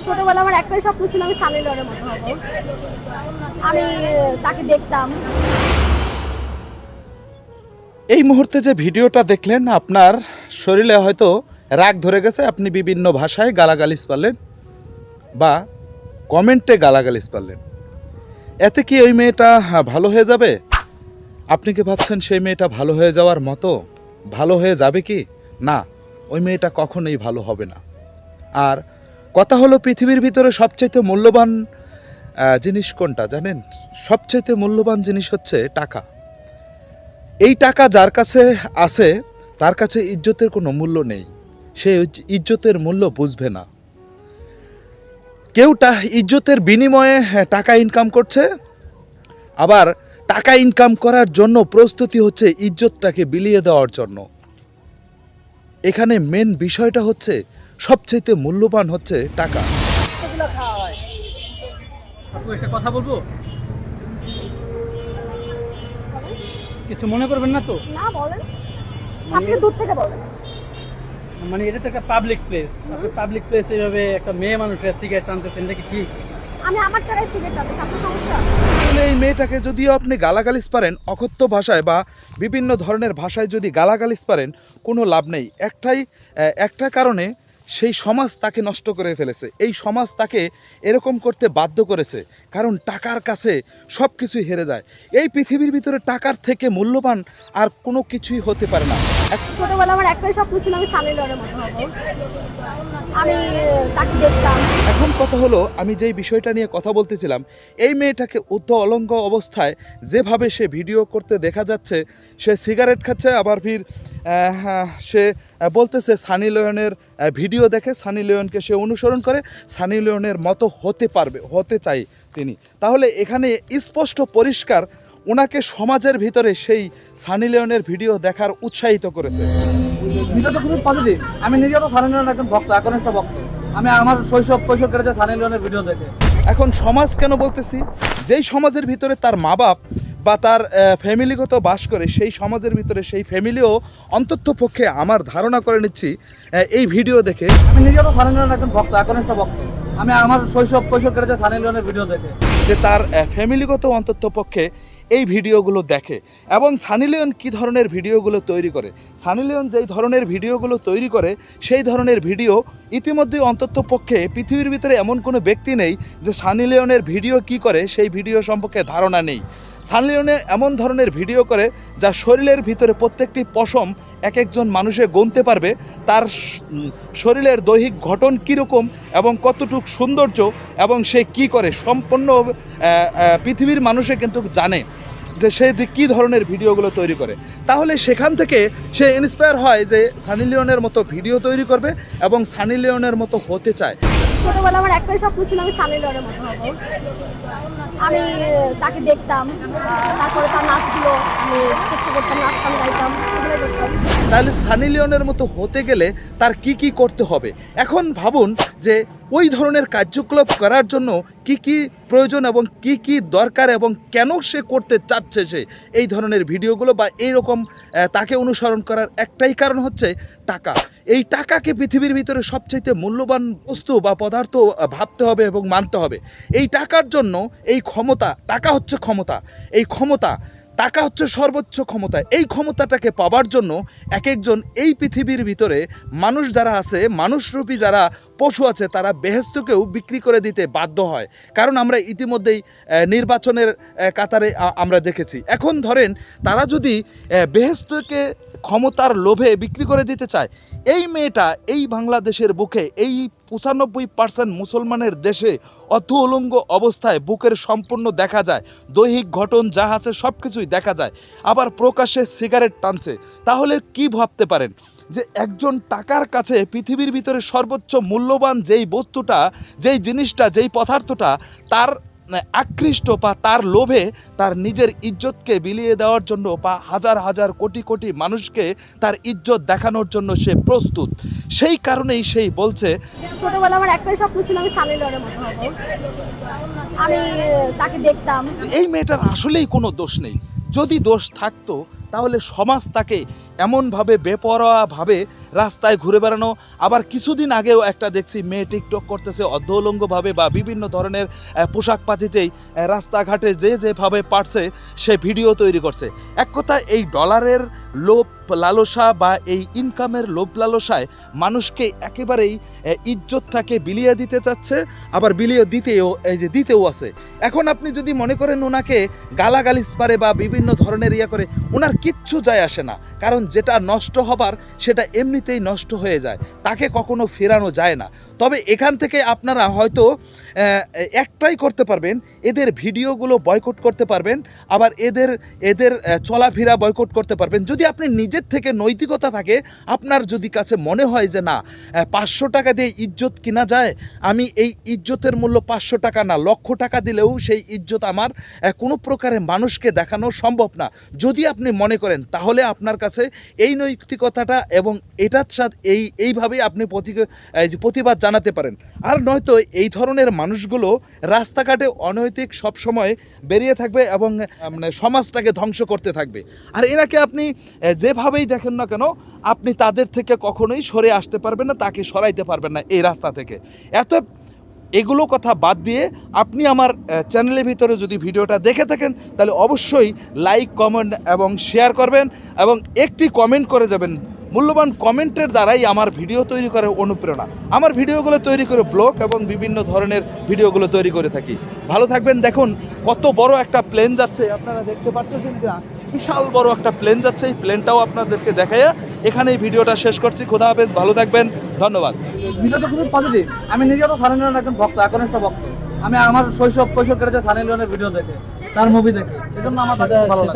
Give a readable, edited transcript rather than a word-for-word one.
ছোটবেলা আমার একটাই স্বপ্ন ছিল আমি সানি লিওনের মতো হব। আমি তাকে দেখতাম। এই মুহূর্তে যে ভিডিওটা দেখলেন আপনার শরীরে হয়তো রাগ ধরে গেছে, আপনি বিভিন্ন ভাষায় গালাগালিজ পারলেন বা কমেন্টে গালাগালিজ পারলেন। এতে কি ওই মেয়েটা ভালো হয়ে যাবে? আপনি কি ভাবছেন সেই মেয়েটা ভালো হয়ে যাওয়ার মতো? ভালো হয়ে যাবে কি না, ওই মেয়েটা কখনোই ভালো হবে না। আর কথা হলো, পৃথিবীর ভিতরে সবচাইতে মূল্যবান জিনিস কোনটা জানেন? সবচাইতে মূল্যবান জিনিস হচ্ছে টাকা। এই টাকা যার কাছে আছে তার কাছে ইজ্জতের কোনো মূল্য নেই, সে ইজ্জতের মূল্য বুঝবে না। কেউটা ইজ্জতের বিনিময়ে টাকা ইনকাম করছে, আবার টাকা ইনকাম করার জন্য প্রস্তুতি হচ্ছে ইজ্জতটাকে বিলিয়ে দেওয়ার জন্য। এখানে মেন বিষয়টা হচ্ছে সবচেয়ে মূল্যবান হচ্ছে টাকা। আপু একটা কথা বলবো, কিছু মনে করবেন না তো? না বলেন, আপনি দূর থেকে বলেন। মানে এটা তো একটা পাবলিক প্লেস, আপনি পাবলিক প্লেস এইভাবে একটা মেয়ে মানুষের সিগারেট টানতেছেন, এটা কি ঠিক? আমি আমার টাকায় সিগারেট টানতেছি, আপনার সমস্যা? আসলে এই মেয়েটাকে যদিও আপনি গালাগালিজ পারেন অকথ্য ভাষায় বা বিভিন্ন ধরনের ভাষায়, যদি গালাগালিজ পারেন কোনো লাভ নেই। একটা কারণে সেই সমাজ তাকে নষ্ট করে ফেলেছে, এই সমাজ তাকে এরকম করতে বাধ্য করেছে, কারণ টাকার কাছে সব কিছুই হেরে যায়। এই পৃথিবীর ভিতরে টাকার থেকে মূল্যবান আর কোনো কিছুই হতে পারে না। ছোটবেলা আমার একটাই স্বপ্ন ছিল আমি সানি লিওনের মতো হব। আমি তাকে দেখতাম। এখন কথা হলো, আমি যেই বিষয়টা নিয়ে কথা বলতেছিলাম, এই মেয়েটাকে উদ্ধ অলঙ্গ অবস্থায় যেভাবে সে ভিডিও করতে দেখা যাচ্ছে, সে সিগারেট খাচ্ছে, আবার ফির সে বলতেছে সানি লিওনের ভিডিও দেখে সানি লিওনকে সে অনুসরণ করে, সানি লিওনের মতো হতে চাই তিনি। তাহলে এখানে স্পষ্ট পরিষ্কার ওনাকে সমাজের ভিতরে সেই সানি লিওনের ভিডিও দেখার উৎসাহিত করেছে। বিষয়টা খুবই পজিটিভ। আমি নিজেও তো সানি লিওনের একজন ভক্ত, একনিষ্ঠ ভক্ত। আমি আমার শৈশব কৈশোর কেটেছে সানি লিওনের ভিডিও দেখে। এখন সমাজ কেন বলতেছি, যেই সমাজের ভিতরে তার মা বাপ বা তার ফ্যামিলিগত বাস করে, সেই সমাজের ভিতরে সেই ফ্যামিলিও অন্তত পক্ষে আমার ধারণা করে নিচ্ছি এই ভিডিও দেখে। আমি নিজেও তো সানি লিওনের একজন ভক্ত, একনিষ্ঠ ভক্ত। আমি আমার শৈশব কৈশোর কেটেছে সানি লিওনের ভিডিও দেখে। যে তার ফ্যামিলিগত অন্তত পক্ষে এই ভিডিওগুলো দেখে, এবং সানি লিওন কী ধরনের ভিডিওগুলো তৈরি করে, সানি লিওন যেই ধরনের ভিডিওগুলো তৈরি করে সেই ধরনের ভিডিও ইতিমধ্যেই অন্তত পক্ষে পৃথিবীর ভিতরে এমন কোনো ব্যক্তি নেই যে সানি লিওনের ভিডিও কি করে সেই ভিডিও সম্পর্কে ধারণা নেই। সানি লিওনে এমন ধরনের ভিডিও করে যা শরীরের ভিতরে প্রত্যেকটি পশম এক একজন মানুষে গুনতে পারবে, তার শরীরের দৈহিক গঠন কীরকম এবং কতটুক সৌন্দর্য এবং সে কি করে সম্পূর্ণ পৃথিবীর মানুষে কিন্তু জানে যে সে কী ধরনের ভিডিওগুলো তৈরি করে। তাহলে সেখান থেকে সে ইন্সপায়ার হয় যে সানি লিওনের মতো ভিডিও তৈরি করবে এবং সানি লিওনের মতো হতে চায়। ছোটবেলা আমার একটাই স্বপ্ন ছিল আমি সানি লিওনের মতো হব। আমি তাকে দেখতাম, তারপরে তার নাচগুলো আমি চেষ্টা করতাম, নাচতাম, গাইতাম, এগুলোই করতাম। তাহলে সানি লিওনের মতো হতে গেলে তার কি কি করতে হবে? এখন ভাবুন যে ওই ধরনের কার্যকলাপ করার জন্য কি কি প্রয়োজন এবং কি কি দরকার এবং কেন সে করতে চাচ্ছে সে এই ধরনের ভিডিওগুলো বা এইরকম তাকে অনুসরণ করার একটাই কারণ হচ্ছে টাকা। এই টাকাকে পৃথিবীর ভিতরে সবচাইতে মূল্যবান বস্তু বা পদার্থ ভাবতে হবে এবং মানতে হবে। এই টাকার জন্য এই ক্ষমতা, টাকা হচ্ছে ক্ষমতা, এই ক্ষমতা, টাকা হচ্ছে সর্বোচ্চ ক্ষমতা। এই ক্ষমতাটাকে পাওয়ার জন্য এক একজন এই পৃথিবীর ভিতরে মানুষ যারা আছে, মানুষরূপী যারা পশু আছে, তারা বেহেশতকেও বিক্রি করে দিতে বাধ্য হয়। কারণ আমরা ইতিমধ্যেই নির্বাচনের কাতারে আমরা দেখেছি। এখন ধরেন তারা যদি বেহেশতকে ক্ষমতার লোভে বিক্রি করে দিতে চায়, এই মেয়েটা এই বাংলাদেশের বুকে, এই 95% মুসলমানের দেশে অর্ধ উলঙ্গ অবস্থায় বুকের সম্পূর্ণ দেখা যায়, দৈহিক গঠন যা আছে সব কিছুই দেখা যায়, আবার প্রকাশ্যে সিগারেট টানছে। তাহলে কি ভাবতে পারেন যে একজন টাকার কাছে পৃথিবীর ভিতরে সর্বোচ্চ মূল্যবান যেই বস্তুটা, যেই জিনিসটা, যেই পদার্থটা তার আকৃষ্ট বা তার লোভে তার নিজের ইজ্জতকে বিলিয়ে দেওয়ার জন্য বা হাজার হাজার কোটি কোটি মানুষকে তার ইজ্জত দেখানোর জন্য সে প্রস্তুত। সেই কারণেই সেই বলছে, ছোটবেলা আমার একটাই স্বপ্ন ছিল আমি সানি লিওনের মতো হব। আমি তাকে দেখতাম। এই মেয়েটার আসলেই কোনো দোষ নেই। যদি দোষ থাকতো তাহলে সমাজ তাকে এমনভাবে বেপরোয়াভাবে রাস্তায় ঘুরে বেড়ানো, আবার কিছুদিন আগেও একটা দেখছি মেয়ে টিকটক করতেছে অর্ধউলঙ্গভাবে বা বিভিন্ন ধরনের পোশাক পাতিতেই রাস্তাঘাটে যেভাবে পারছে সে ভিডিও তৈরি করছে। এক কথা এই ডলারের লোভ লালসা বা এই ইনকামের লোভ লালসায় মানুষকে একেবারেই ইজ্জতটাকে বিলিয়ে দিতে চাচ্ছে, আবার বিলিয়ে দিতেও আছে। এখন আপনি যদি মনে করেন ওনাকে গালাগালিজ পারে বা বিভিন্ন ধরনের করে, ওনার কিচ্ছু যায় আসে না, কারণ যেটা নষ্ট হবার সেটা এমনিতেই নষ্ট হয়ে যায়, তাকে কখনো ফেরানো যায় না। তবে এখান থেকে আপনারা হয়তো একটাই করতে পারবেন, এদের ভিডিওগুলো বয়কট করতে পারবেন, আবার এদের চলাফেরা বয়কট করতে পারবেন। যদি আপনি নিজের থেকে নৈতিকতা থাকে, আপনার যদি কাছে মনে হয় যে না 500 টাকা দিয়ে ইজ্জত কিনা যায়, আমি এই ইজ্জতের মূল্য 500 টাকা না, লক্ষ টাকা দিলেও সেই ইজ্জত আমার কোনো প্রকারে মানুষকে দেখানো সম্ভব না, যদি আপনি মনে করেন, তাহলে আপনার কাছে এই নৈতিকতাটা এবং এটার সাথে এইভাবেই আপনি প্রতিবাদ জানাতে পারেন। আর নয়তো এই ধরনের মানুষগুলো রাস্তাঘাটে অনৈতিক সবসময় বেরিয়ে থাকবে এবং মানে সমাজটাকে ধ্বংস করতে থাকবে। আর এনাকে আপনি যেভাবেই দেখেন না কেন, আপনি তাদের থেকে কখনোই সরে আসতে পারবেন না, তাকে সরাইতে পারবেন না এই রাস্তা থেকে। এগুলো কথা বাদ দিয়ে আপনি আমার চ্যানেলের ভিতরে যদি ভিডিওটা দেখে থাকেন, তাহলে অবশ্যই লাইক, কমেন্ট এবং শেয়ার করবেন এবং একটি কমেন্ট করে যাবেন। মূল্যবান কমেন্টের দ্বারাই আমার ভিডিও তৈরি করার অনুপ্রেরণা। আমার ভিডিওগুলো তৈরি করে ব্লগ এবং বিভিন্ন ধরনের ভিডিওগুলো তৈরি করে থাকি। ভালো থাকবেন। দেখুন কত বড় একটা প্লেন যাচ্ছে, আপনারা দেখতে পারতেছেন কিনা, বিশাল বড় একটা প্লেন যাচ্ছে। এই প্লেনটাও আপনাদেরকে দেখাইয়া এখানে এই ভিডিওটা শেষ করছি। খোদা হাফেজ, ভালো থাকবেন, ধন্যবাদ। বিষয়টা খুবই পজিটিভ। আমি নিজেও তো সানি লিওনের একজন ভক্ত, একনিষ্ঠ ভক্ত। আমি আমার কৈশোর কেটেছে সানি লিওনের ভিডিও দেখে, তার মুভি দেখে, এই জন্য আমার তাকে ভালো লাগে।